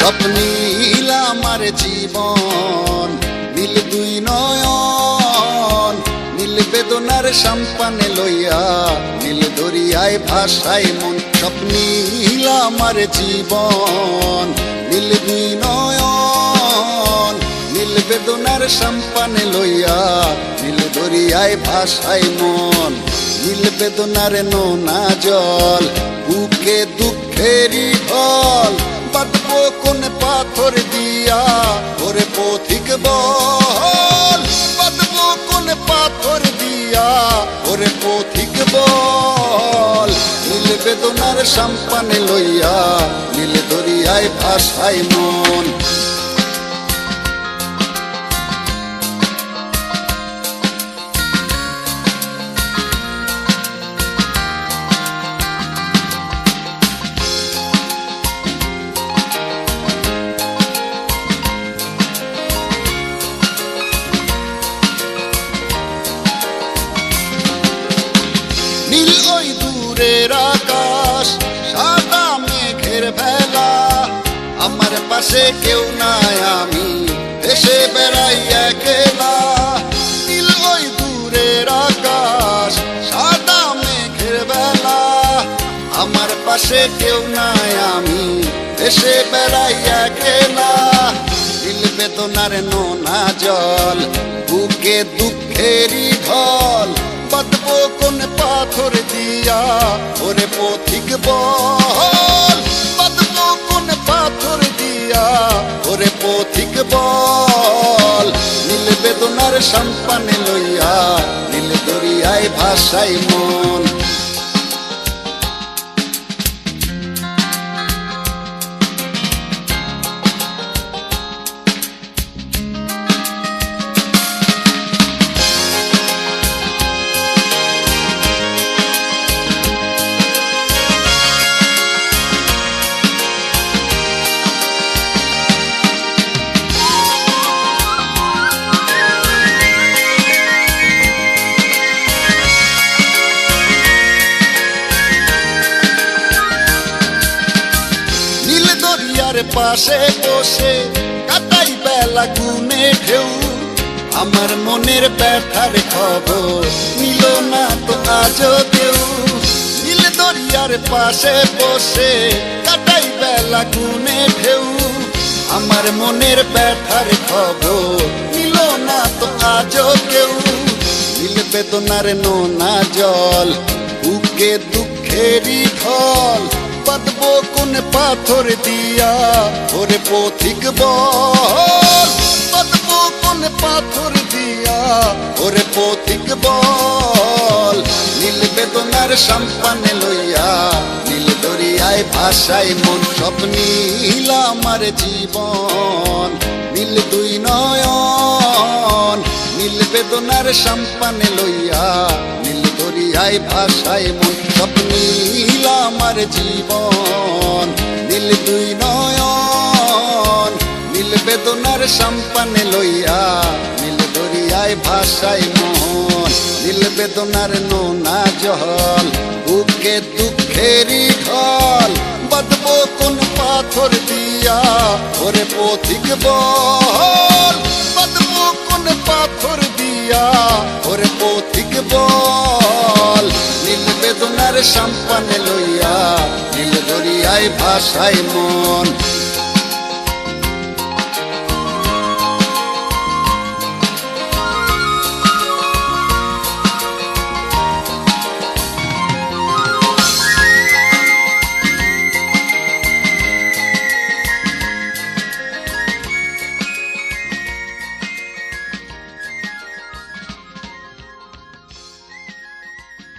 স্বপ্নীল আমার জীবন, নীল দুই নয়ন, নীল বেদনার সম্পানে লইয়া, নীল দরিয়ায় ভাসায় মন। স্বপ্নীল আমার জীবন, নীল দুই নয়ন, নীল বেদনার সম্পানে লইয়া, নীল দরিয়ায় ভাসায় মন। নীল বেদনার নোনা জল, বুকে দুঃখেরই ঢল, বাঁধবো কোন পাথর দিয়া ওরে পথিক বল, বাঁধবো কোন পাথর দিয়া ওরে পথিক বল। নীল বেদনার সম্পানে লইয়া, নীল দরিয়ায় ভাসায় মন। নীল ওই দূরের আকাশ, সাদা মেঘের ভেলা, আমার পাশে কেউ নাই, আমি দেশে বেড়াই একলা। নীল ওই দূরের আকাশ, সাদা মেঘের ভেলা, আমার পাশে কেউ নাই, আমি দেশে বেড়াই একলা। নীল বেদনার নোনা জল, বুকে দুঃখেরই ঢল, বাঁধবো কোন পাথর দিয়া ওরে পথিক বল, বাঁধবো কোন পাথর দিয়া ওরে পথিক বল। নীল বেদনার সম্পানে লইয়া, নীল দরিয়ায় ভাসায় মন। পাশে বসে কাটাই বেলা গুনে ঢেউ, আমার মনের ব্যথার খবর নিল না তো আজও কেউ। নীল দরিয়ার পাশে বসে কাটাই বেলা গুনে ঢেউ, আমার মনের ব্যথার খবর নিল না তো আজও কেউ। নীল বেদনার নোনা জল, বুকে দুঃখেরই ঢল, বাঁধবো কোন পাথর দিয়া ওরে পথিক বল, বাঁধবো কোন পাথর দিয়া ওরে পথিক বল। নীল বেদনার সম্পানে লইয়া, নীল দরিয়ায় ভাসায় মন। স্বপ্নীল আমার জীবন, নীল দুই নয়ন, নীল বেদনার সম্পানে লইয়া, নীল দরিয়ায় ভাসায় মন। স্বপ্নীল আমার জীবন, নীল দুই নয়ন, নীল বেদনার সম্পানে লইয়া, নীল দরিয়ায় ভাসায় মন। নীল বেদনার নোনা জল, বুকে দুঃখেরই ঢল, বাঁধবো কোন পাথর দিয়া ওরে পথিক বল, বাঁধবো কোন পাথর দিয়া ওরে পথিক বল। নীল বেদনার সম্পানে লইয়া, নীল দরিয়ায় ভাসায় মন।